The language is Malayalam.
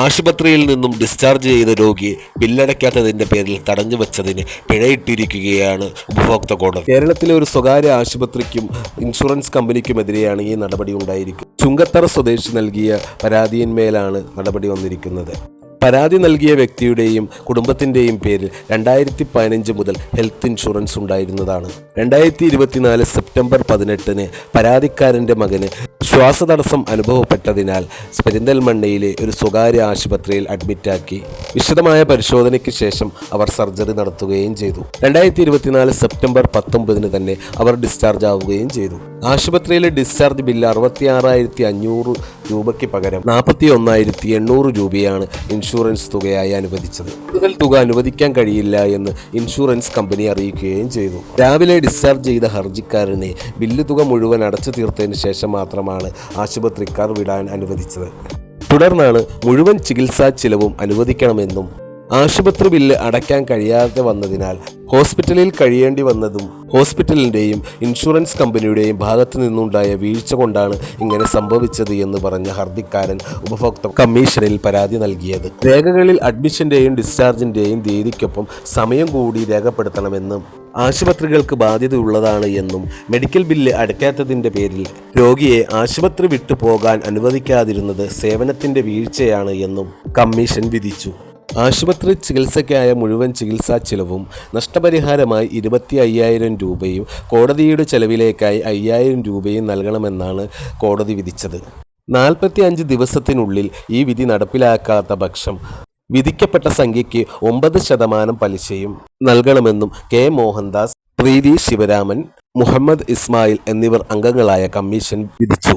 ആശുപത്രിയിൽ നിന്നും ഡിസ്ചാർജ് ചെയ്ത രോഗിയെ ബില്ലടയ്ക്കാത്തതിന്റെ പേരിൽ തടഞ്ഞു വച്ചതിന് പിഴയിട്ടിരിക്കുകയാണ് ഉപഭോക്തൃ കോടതി. കേരളത്തിലെ ഒരു സ്വകാര്യ ആശുപത്രിക്കും ഇൻഷുറൻസ് കമ്പനിക്കുമെതിരെയാണ് ഈ നടപടി ഉണ്ടായിരിക്കുന്നത്. ചുങ്കത്തറ സ്വദേശി നൽകിയ പരാതിയിന്മേലാണ് നടപടി വന്നിരിക്കുന്നത്. പരാതി നൽകിയ വ്യക്തിയുടെയും കുടുംബത്തിൻ്റെയും പേരിൽ 2015 മുതൽ ഹെൽത്ത് ഇൻഷുറൻസ് ഉണ്ടായിരുന്നതാണ്. 2024 സെപ്റ്റംബർ 18 പരാതിക്കാരൻ്റെ മകന് ശ്വാസതടസ്സം അനുഭവപ്പെട്ടതിനാൽ പെരിന്തൽമണ്ണയിലെ ഒരു സ്വകാര്യ ആശുപത്രിയിൽ അഡ്മിറ്റാക്കി വിശദമായ പരിശോധനയ്ക്ക് ശേഷം അവർ സർജറി നടത്തുകയും ചെയ്തു. 2024 സെപ്റ്റംബർ 19 തന്നെ അവർ ഡിസ്ചാർജ് ആവുകയും ചെയ്തു. ആശുപത്രിയിലെ ഡിസ്ചാർജ് ബില്ല് 66,500 രൂപയ്ക്ക് പകരം 41,800 രൂപയാണ് ഇൻഷുറൻസ് തുകയായി അനുവദിച്ചത്. കൂടുതൽ തുക അനുവദിക്കാൻ കഴിയില്ല എന്ന് ഇൻഷുറൻസ് കമ്പനി അറിയിക്കുകയും ചെയ്തു. രാവിലെ ഡിസ്ചാർജ് ചെയ്ത ഹർജിക്കാരനെ ബില്ല് തുക മുഴുവൻ അടച്ചു തീർത്തതിന് ശേഷം മാത്രമാണ് ആശുപത്രിക്കാർ വിടാൻ അനുവദിച്ചത്. തുടർന്നാണ് മുഴുവൻ ചികിത്സാ ചിലവും അനുവദിക്കണമെന്നും ആശുപത്രി ബില്ല് അടയ്ക്കാൻ കഴിയാതെ വന്നതിനാൽ ഹോസ്പിറ്റലിൽ കഴിയേണ്ടി വന്നതും ഹോസ്പിറ്റലിൻ്റെയും ഇൻഷുറൻസ് കമ്പനിയുടെയും ഭാഗത്തു നിന്നുണ്ടായ വീഴ്ച കൊണ്ടാണ് ഇങ്ങനെ സംഭവിച്ചത് എന്ന് പറഞ്ഞ ഹർജിക്കാരൻ ഉപഭോക്തൃ കമ്മീഷനിൽ പരാതി നൽകിയത്. രേഖകളിൽ അഡ്മിഷൻ്റെയും ഡിസ്ചാർജിൻ്റെയും തീയതിക്കൊപ്പം സമയം കൂടി രേഖപ്പെടുത്തണമെന്നും ആശുപത്രികൾക്ക് ബാധ്യതയുള്ളതാണ് എന്നും മെഡിക്കൽ ബില്ല് അടയ്ക്കാത്തതിൻ്റെ പേരിൽ രോഗിയെ ആശുപത്രി വിട്ടു പോകാൻ അനുവദിക്കാതിരുന്നത് സേവനത്തിൻ്റെ വീഴ്ചയാണ് എന്നും കമ്മീഷൻ വിധിച്ചു. ആശുപത്രി ചികിത്സയ്ക്കായ മുഴുവൻ ചികിത്സാ ചിലവും നഷ്ടപരിഹാരമായി 25,000 രൂപയും കോടതിയുടെ ചെലവിലേക്കായി 5,000 രൂപയും നൽകണമെന്നാണ് കോടതി വിധിച്ചത്. 45 ദിവസത്തിനുള്ളിൽ ഈ വിധി നടപ്പിലാക്കാത്ത പക്ഷം വിധിക്കപ്പെട്ട സംഖ്യയ്ക്ക് 9% പലിശയും നൽകണമെന്നും കെ മോഹൻദാസ്, പ്രീതി ശിവരാമൻ, മുഹമ്മദ് ഇസ്മായിൽ എന്നിവർ അംഗങ്ങളായ കമ്മീഷൻ വിധിച്ചു.